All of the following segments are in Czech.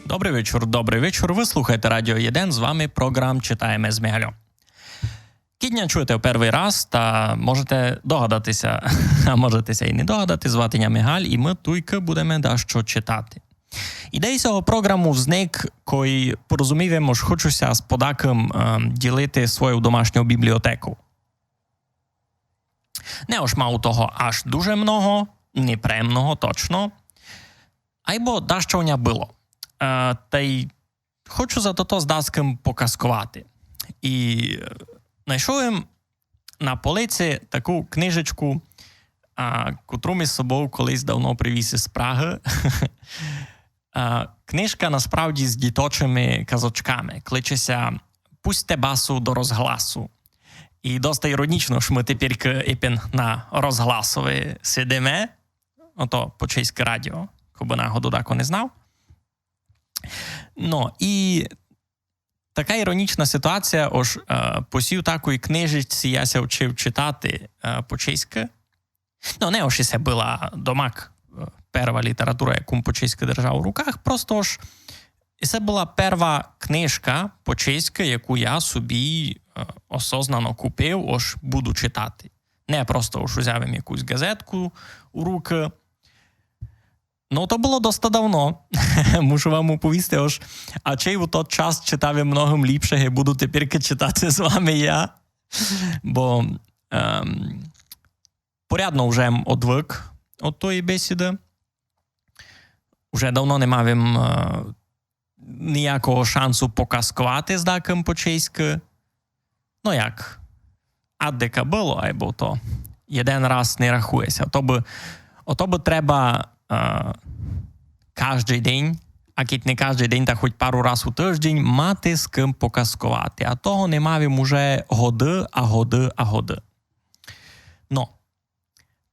Добрий вечір. Ви слухаєте Радіо 1, з вами програм «Читаємо з Мігальом». Кідня чуєте в перший раз, та можете догадатися, а можете і не догадати, звати я Мігаль, і ми тільки будемо дещо читати. Ідея цього програму взник, коли порозуміємо, що хочуся з подаком ділити свою домашню бібліотеку. Не ось мав того аж дуже много, не премного точно, айбо дещо у ня було. Та й хочу за то з даском показкувати. І знайшов їм на полиці таку книжечку, котру ми з собою колись давно привіз із Праги. Книжка насправді з діточими казочками. Кличеся «Пусьте басу до розгласу». І досить іронічно, що ми тепер на розгласові сидимо. Ото по-чеське радіо, коби нагоду тако не знав. Ну, і така іронічна ситуація, ось посів такої книжечці, я ся вчив читати по-чеськи. Ну, не ось і це була домак перша література, яку по-чеськи держав у руках, просто ж і це була перша книжка по-чеськи, яку я собі осознано купив, ось буду читати. Не просто ось взяв їм якусь газетку у руки. Ну, то було досить давно. Мушу вам оповісти, ось, а чий у той час читав я многом ліпше, і буду тепер читати з вами я. Бо порядно вже одвик від тої бесіди. Уже давно не мав їм ніякого шансу показкувати з даком по-чеськи. Ну, як, аддека було, або то один раз не рахується. Ото би треба кожен день, а кіт не кожен день, та хоч пару раз у тиждень, мати з ким показкувати. А того не мав їм уже годи. Ну,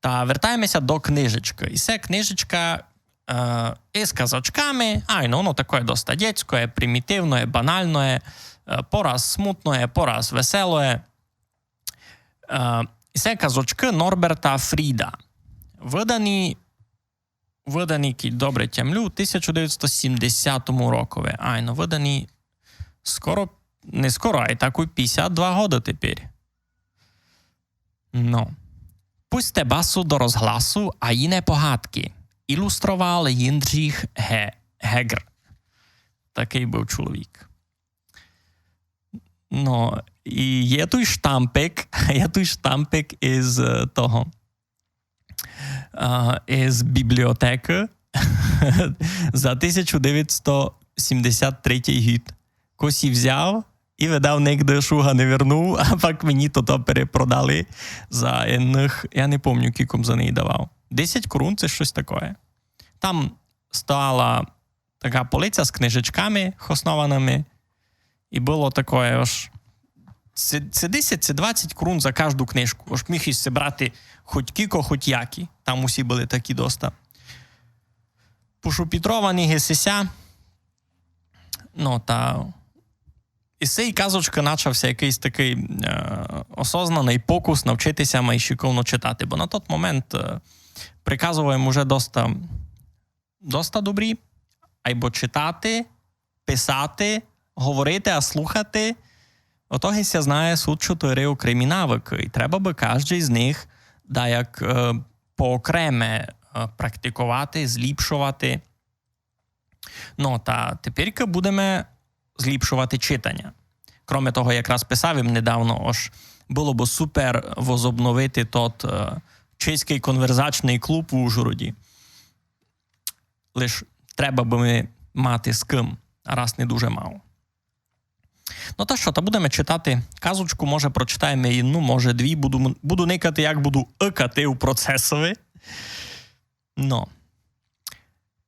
та вертаємося до книжечки. І це книжечка із казочками, воно таке досить дітське, примітивне, банальне, пораз смутне, пораз веселе. І це казочки Норберта Фріда. Видані, добре тямлю, у 1970 рокові. Видані не скоро, а й так у 52 годи тепер. Ну. Пусьте басу до розгласу, а й не погадки. Ілюстрував Їндріх Гегр. Такий був чоловік. Ну, і є той штампик із того. Із бібліотеки за 1973 рік. Косі взяв і видав негде шуга не вернув, а пак мені то перепродали за одних, я не пам'ятаю, кільком за неї давав. 10 крон – це щось таке. Там стояла така полиця з книжечками основаними, і було таке аж це 10, це 20 крон за кожну книжку. Ось міг із брати хоч кіко, хоч які. Там усі були такі доста пошупітровані, гесися. Ну, та і з цієї казочки почався якийсь такий осознаний покус навчитися майщиковно читати. Бо на той момент приказуємо вже доста добрі. Або читати, писати, говорити, а слухати. Отогися знає суд 4 окремі навики. І треба би кожен з них як поокреме практикувати, зліпшувати. Ну, та тепер будемо зліпшувати читання. Кроме того, якраз писав їм недавно, ось було б супер возобновити тот чеський конверсачний клуб в Ужгороді. Лиш треба би мати з ким, а раз не дуже мало. Ну та що, та будемо читати казочку, може прочитаємо одну, може дві, буду никати, як буду икати у процесові. Ну.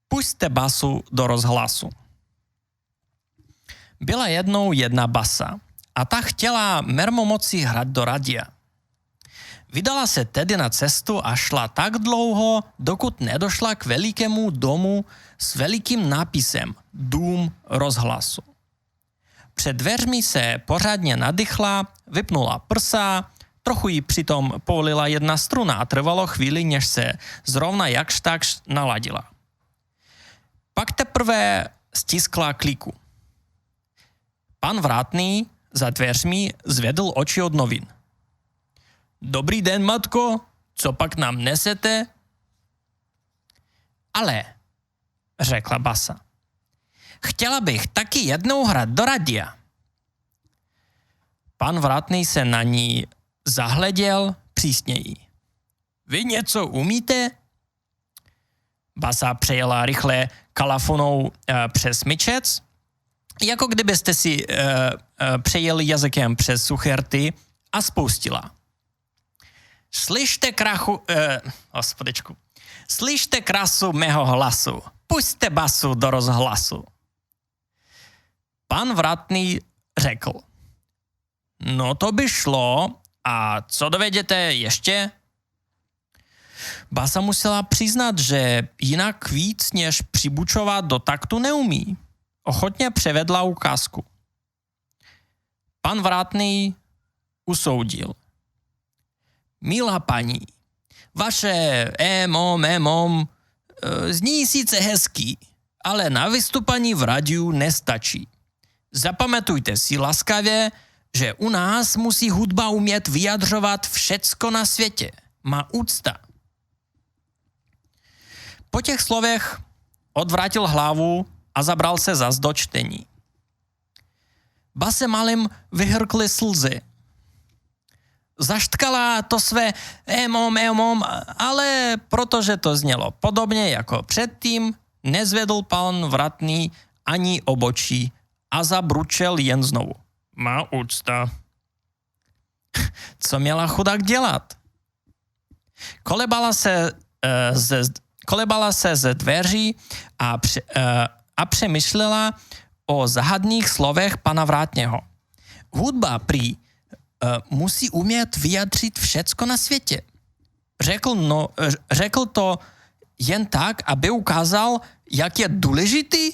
Пусьте басу до розгласу. Byla jednou jedna basa a ta chtěla mermomocí hrát do radia. Vydala se tedy na cestu a šla tak dlouho, dokud nedošla k velikému domu s velikým nápisem Dům rozhlasu. Před dveřmi se pořádně nadychla, vypnula prsa, trochu jí přitom povolila jedna struna a trvalo chvíli, než se zrovna jakž takž naladila. Pak teprve stiskla kliku. Pán Vrátný za dveřmi zvedl oči od novin. Dobrý den, matko, co pak nám nesete? Ale, řekla basa, chtěla bych taky jednou hrát do radia. Pan Vrátný se na ní zahleděl přísněji. Vy něco umíte? Basa přejela rychle kalafonou přes myčec, jako kdybyste si přejeli jazykem přes suché rty a spustila. Slyšte krasu mého hlasu, pusťte basu do rozhlasu. Pan Vrátný řekl. No to by šlo, a co dovedete ještě? Basa musela přiznat, že jinak víc než přibučovat do taktu neumí. Ochotně převedla ukázku. Pan Vrátný usoudil. Milá paní, vaše emom zní sice hezký, ale na vystupaní v radiu nestačí. Zapamatujte si laskavě, že u nás musí hudba umět vyjadřovat všecko na světě. Má úcta. Po těch slovech odvrátil hlavu a zabral se zas do čtení. Base malým vyhrkly slzy. Zaštkala to své emom, ale protože to znělo podobně jako předtím, nezvedl pan Vrátný ani obočí a zabručel jen znovu. Má úcta. Co měla dělat? Kolebala se ze dveří a přemýšlela o záhadných slovech pana Vrátného. Hudba prý musí umět vyjadřit všecko na světě. Řekl to jen tak, aby ukázal, jak je důležitý,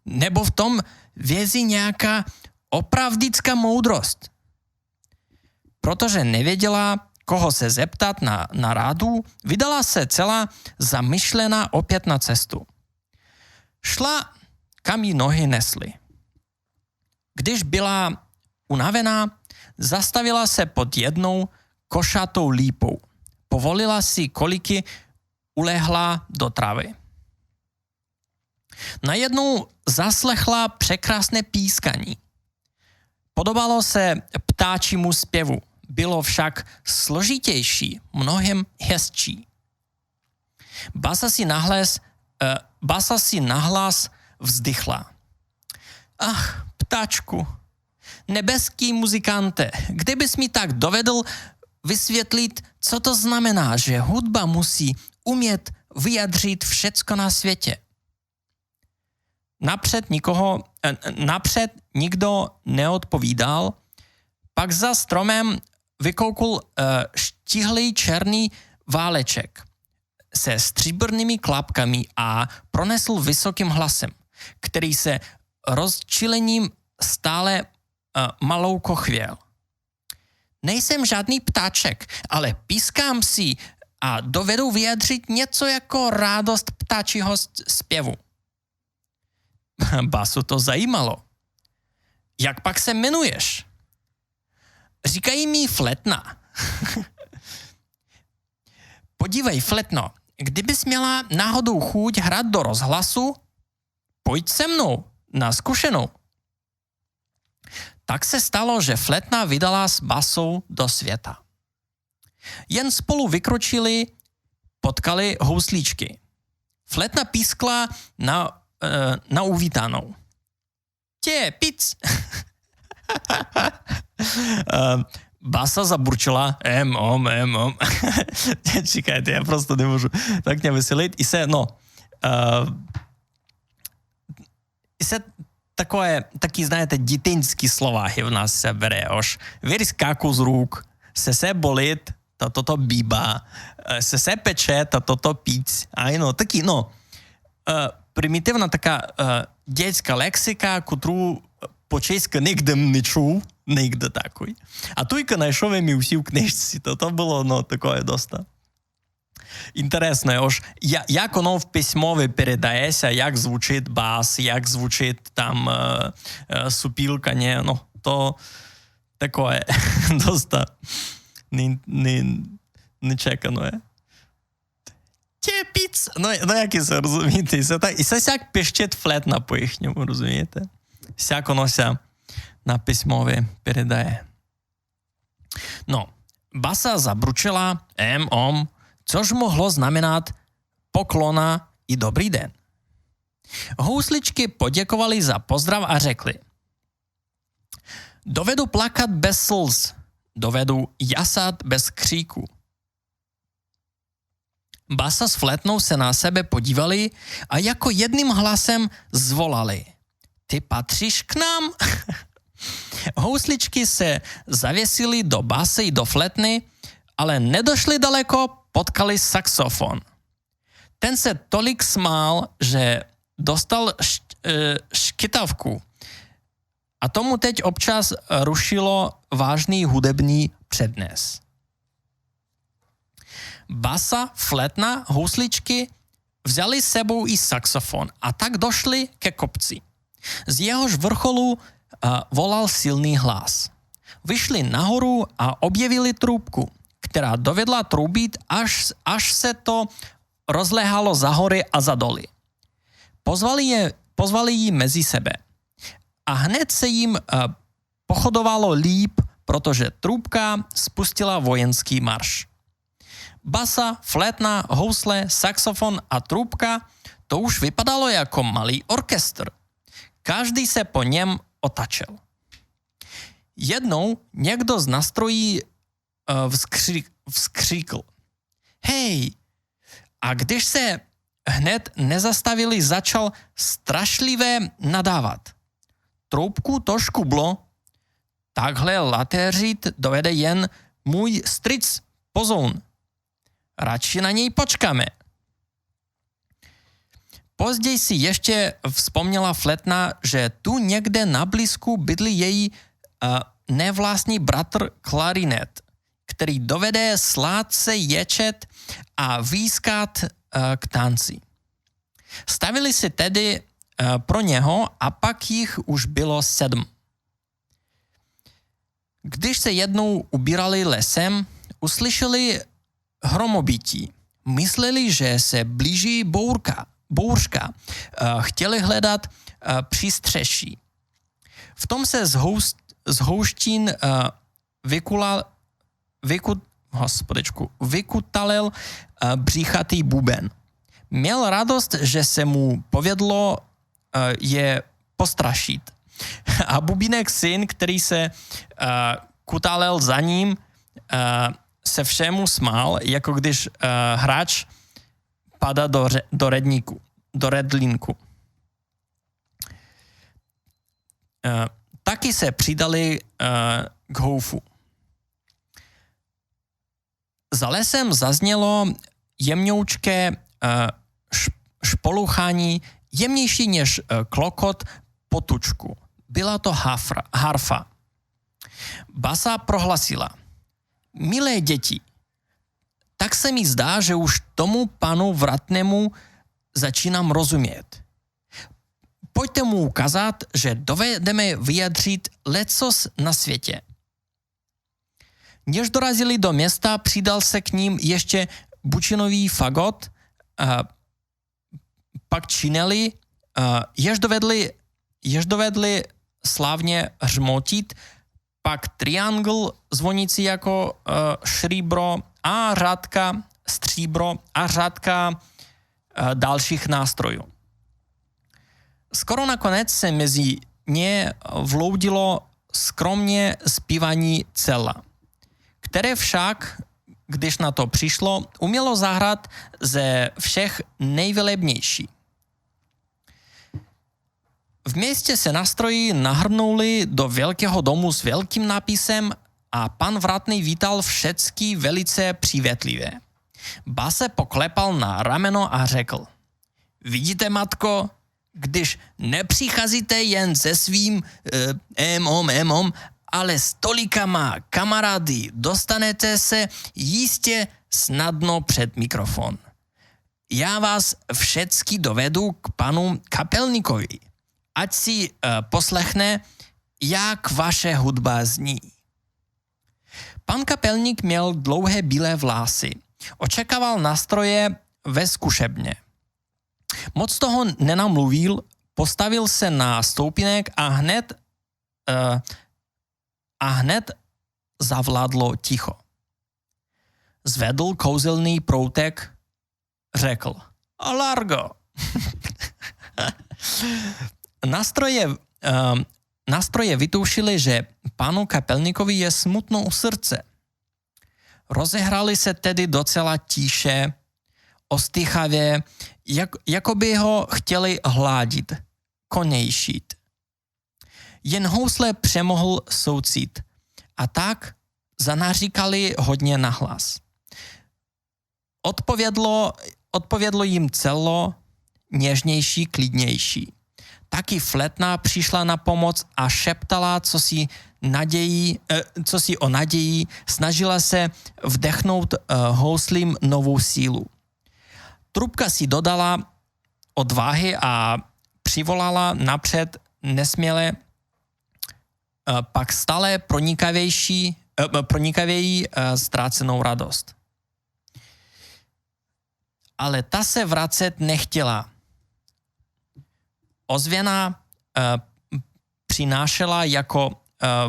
nebo v tom vězí nějaká opravdická moudrost. Protože nevěděla, koho se zeptat na rádu, vydala se celá zamyšlená opět na cestu. Šla, kam jí nohy nesly. Když byla unavená, zastavila se pod jednou košatou lípou. Povolila si koliky, ulehla do travy. Najednou zaslechla překrásné pískaní. Podobalo se ptáčímu zpěvu, bylo však složitější, mnohem hezčí. Basa si nahlas vzdychla. Ach, ptáčku, nebeský muzikante, kdybys mi tak dovedl vysvětlit, co to znamená, že hudba musí umět vyjadřit všecko na světě. Napřed nikdo neodpovídal, pak za stromem vykoukl štíhlý černý váleček se stříbrnými klapkami a pronesl vysokým hlasem, který se rozčilením stále malouko chvěl. Nejsem žádný ptáček, ale pískám si a dovedu vyjadřit něco jako radost ptáčího zpěvu. Basu to zajímalo. Jak pak se jmenuješ? Říkají mi Fletna. Podívej, Fletno, kdybys měla náhodou chuť hrát do rozhlasu, pojď se mnou na zkušenou. Tak se stalo, že Fletna vydala s Basou do světa. Jen spolu vykročili, potkali houslíčky. Fletna pískla na uvítanou. Tě, pic! Basa zaburčila emom. Čekajte, já prostě nemůžu tak mě veselit. I se taky, знаєте, дитинські слова в нас се бере. Ож вирізкаку з рук, се болить, та то біба, се пече, та то піць. Такі, примітивна така дєцька лексика, котру по-чеськи нігде не чув, нігде такої. А туйка знайшов я усі в книжці, то було, таке доста. Інтересно, ось, як воно в письмові передається, як звучить бас, як звучить там супілкання, ну, то таке доста нечекано. Тєпіц! Ну, як і це, розумієте? І це сяк пищить флетна по-їхньому, розумієте? Сяк воно ся на письмові передає. No, basa zabručila což mohlo znamenat poklona i dobrý den. Housličky poděkovali za pozdrav a řekli: dovedu plakat bez slz, dovedu jasat bez kříku. Basa s flétnou se na sebe podívali a jako jedným hlasem zvolali: ty patříš k nám? Housličky se zavěsily do basy i do flétny, ale nedošli daleko, potkali saxofon. Ten se tolik smál, že dostal škytavku. A tomu teď občas rušilo vážný hudební přednes. Basa, flétna, housličky vzali s sebou i saxofon a tak došli ke kopci. Z jehož vrcholu volal silný hlas. Vyšli nahoru a objevili trúbku, která dovedla trubit, až se to rozléhalo za hory a za doly. Pozvali ji mezi sebe. A hned se jim pochodovalo líp, protože trúbka spustila vojenský marš. Basa, flétna, housle, saxofon a trúbka, to už vypadalo jako malý orchestr. Každý se po něm otačel. Jednou někdo z nástrojí vzkříkl: hej! A když se hned nezastavili, začal strašlivé nadávat. Troubku to škublo. Takhle latéřit dovede jen můj stric Pozoun. Radši na něj počkáme. Později si ještě vzpomněla flétna, že tu někde na blízku bydlí její nevlastní bratr klarinet, který dovede sládce ječet a výskat k tanci. Stavili si tedy pro něho a pak jich už bylo 7. Když se jednou ubírali lesem, uslyšeli hromobití. Mysleli, že se blíží bouřka. Chtěli hledat přístřeší. V tom se z houštín vykutalil bříchatý buben. Měl radost, že se mu povedlo je postrašit. A bubínek syn, který se kutalel za ním, se všemu smál, jako když hráč padá do redlínku. Taky se přidali k houfu. Za lesem zaznělo jemňoučké špoluchání, jemnější než klokot potučku. Byla to harfa. Basa prohlasila: milé děti, tak se mi zdá, že už tomu panu Vratnému začínám rozumět. Pojďte mu ukázat, že dovedeme vyjadřit lecos na světě. Než dorazili do města, přidal se k ním ještě bučinový fagot, pak čineli, jež dovedli slávně hřmotit, pak triangl zvonící jako šříbro a řádka stříbro a řádka dalších nástrojů. Skoro nakonec se mezi ně vloudilo skromně zpívaní cela, které však, když na to přišlo, umělo zahrát ze všech nejvelebnější. V městě se nástroji nahrnuli do velkého domu s velkým nápisem a pan Vratný vítal všecky velice přívětlivě. Base poklepal na rameno a řekl: vidíte, matko, když nepřicházíte jen se svým ale s tolikama kamarády, dostanete se jistě snadno před mikrofon. Já vás všecky dovedu k panu kapelníkovi, ať si poslechne, jak vaše hudba zní. Pan kapelník měl dlouhé bílé vlasy. Očekával nástroje ve zkušebně. Moc toho nenamluvil, postavil se na stoupinek a hned zavládlo ticho. Zvedl kouzelný proutek, řekl Alargo. Nástroje vytušili, že panu kapelníkovi je smutno u srdce. Rozehrali se tedy docela tiše, ostýchavě, jako by ho chtěli hládit, konejšit. Jen housle přemohl soucit a tak zanaříkali hodně nahlas. Odpovědlo jim celo něžnější, klidnější. Taky flétna přišla na pomoc a šeptala, co si o naději, snažila se vdechnout houslím novou sílu. Trubka si dodala odvahy a přivolala napřed nesměle, pak stále pronikavěji ztrácenou radost. Ale ta se vracet nechtěla. Ozvěna přinášela jako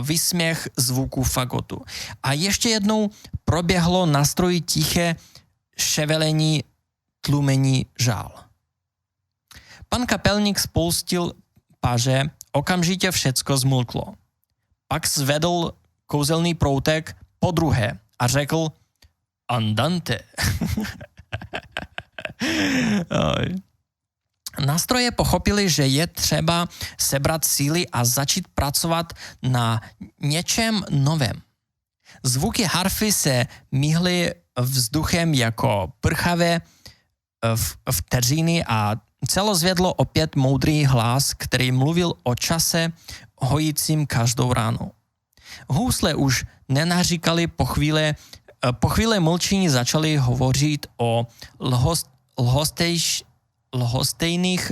výsměch zvuku fagotu. A ještě jednou proběhlo na stroji tiché ševelení, tlumení žál. Pan kapelník spoustil paže, okamžitě všecko zmlklo. Pak zvedl kouzelný proutek podruhé a řekl Andante. Nástroje pochopili, že je třeba sebrat síly a začít pracovat na něčem novém. Zvuky harfy se mihly vzduchem jako prchavé vteřiny a celozvedlo opět moudrý hlas, který mluvil o čase hojícím každou ránu. Housle už nenaříkali po chvíli mlčení začali hovořit o lhostejných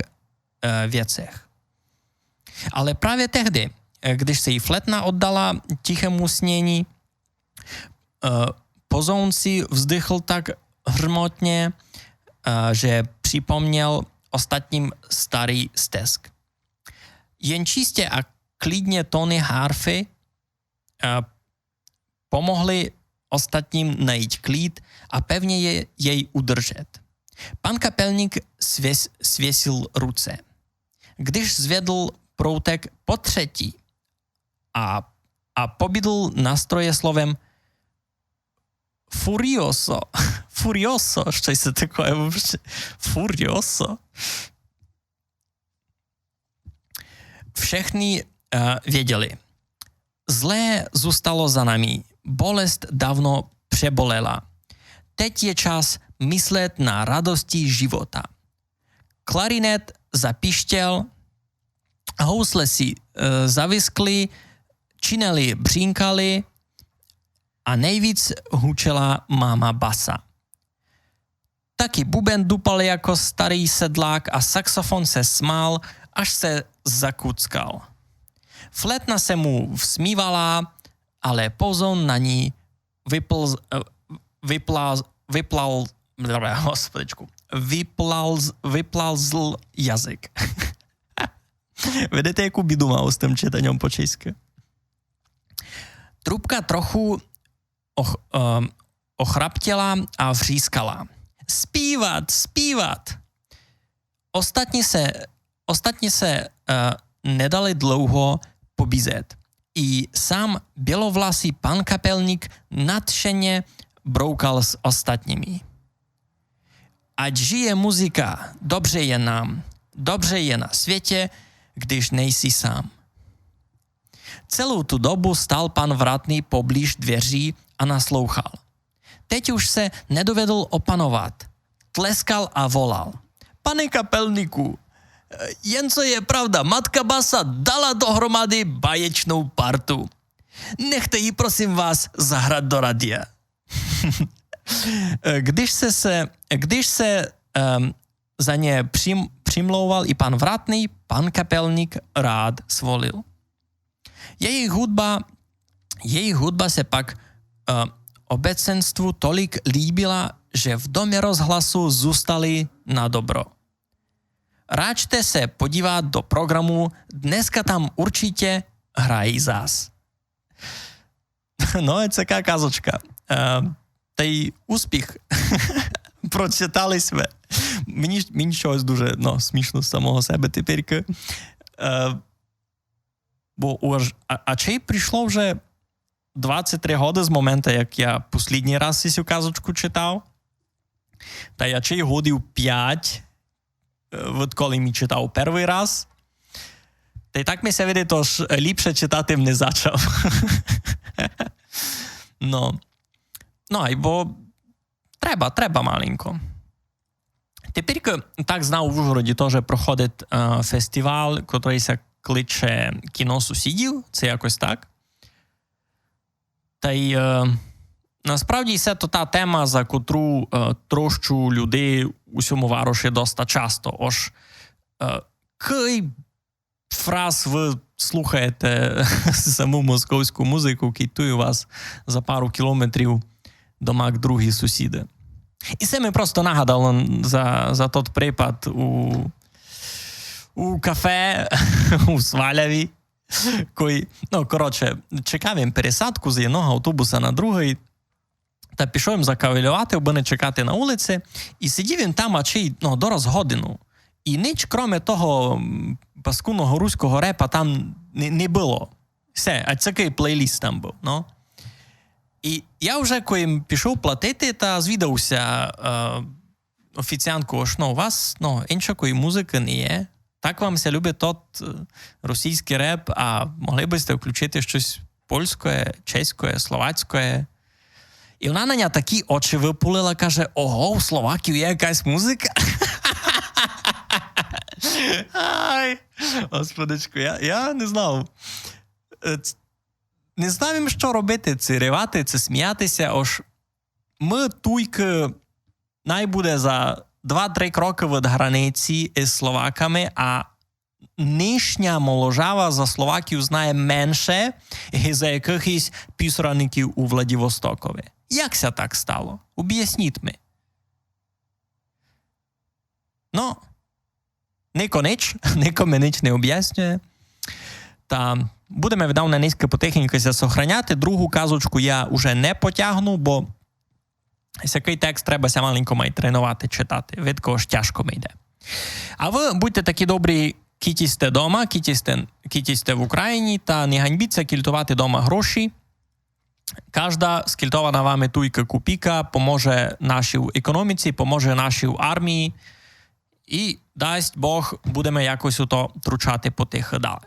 věcech. Ale právě tehdy, když se jí flétna oddala tichému snění, pozoun si vzdychl tak hrmotně, že připomněl ostatním starý stesk. Jen čistě a klidně tóny harfy pomohly ostatním najít klid a pevně jej udržet. Pan kapelník svěsil ruce. Když zvedl proutek potřetí a pobídl nástroje slovem furioso, što se takové furioso. Všechny věděli. Zlé zůstalo za námi, bolest dávno přebolela. Teď je čas myslet na radosti života. Klarinet zapištěl, housle si zaviskly, čineli břínkali a nejvíc hučela máma basa. Taky buben dupal jako starý sedlák a saxofon se smál, až se zakuckal. Flétna se mu vsmívala, ale pozoun na ní vyplazl jazyk. Vedete, jakou bidu má s tím čítaním po česky? Trubka trochu ochraptěla a vřískala. Zpívat! Ostatní se nedali dlouho pobízet. I sám bělovlasý pan kapelník nadšeně broukal s ostatními. Ať žije muzika, dobře je nám, dobře je na světě, když nejsi sám. Celou tu dobu stál pan Vratný poblíž dveří a naslouchal. Teď už se nedovedl opanovat. Tleskal a volal. Pane kapelníku, jen co je pravda, matka Basa dala dohromady báječnou partu. Nechte ji prosím vás zahrát do radia. Gdyż se za nie přimlouval i pan Vratný, pan kapelník rád svolil. Její hudba se pak obecenstvu tolik líbila, že v domě rozhlasu zůstali na dobro. Ráčte se podívat do programu, dneska tam určitě hrají zás. No, je taká kazočka. Tej úspіх прочитали себе. Мені щось дуже смішно з самого себе тепер. А чи прийшло вже 23 роки з моменту, як я останній раз цю казочку читав? Та я чи годів 5, відколи мій читав перший раз. Та й так ми се види, тож ліпше читати не зачав. Бо треба маленько. Тепер, так знав, в Ужгороді теж проходить фестиваль, який се кличе «Кіно сусідів», це якось так. Та й насправді це то та тема, за котру трощу людей у цьому вароші доста часто. Ож, кий фраз ви слухаєте саму московську музику, кітує вас за пару кілометрів до мак другі сусіди. І це ми просто нагадали за тот припад у кафе у Сваляві. Чекав пересадку з одного автобуса на другий, та пішов їм закавалювати, аби не чекати на вулиці, і сидів він там, дораз годину. І ніч, крім того паскудного руського репа, там не було. Все, а такий плейліст там був, І я вже, коли пішов платити, та звідався офіціантку, що у вас іншої музики не є. Так вам ся любить тот російський реп, а могли б сте включити щось польське, чеське, словацьке. І вона на нього такі очі випулила, каже, ого, у Словаків є якась музика? Ай, господичку, я не знав. Не знав, що робити, це ривати, це сміятися. Ож ми тільки найбуде за 2-3 кроки від границі із Словаками, а нинішня моложава за Словаків знає менше за якихось пісраників у Владивостокові. Як це так стало? Об'ясніть ми. Нікому ніч не об'яснює. Та будемо віддавна низько потихеньку сохраняти. Другу казочку я вже не потягну, бо який текст треба ся маленько май тренувати, читати. Видко ж тяжко ми йде. А ви будьте такі добрі, кітісте дома, кітісте в Україні, та не ганьбіться кільтувати дома гроші. Кожна скільтована вами туйка копійка поможе нашій економіці, поможе нашій армії. І, дасть Бог, будемо якось у то тручати потихо далі.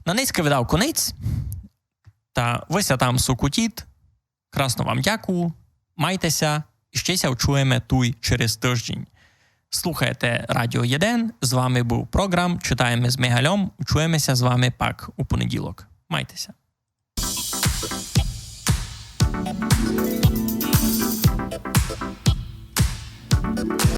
На низько видав конець. Та вися там сукутіть. Красно вам дякую. Майтеся. І ще ся вчуємо туй через тиждень. Слухайте Радіо 1. З вами був програм «Читаємо з Мігальом». Чуємося з вами пак у понеділок. Майтеся.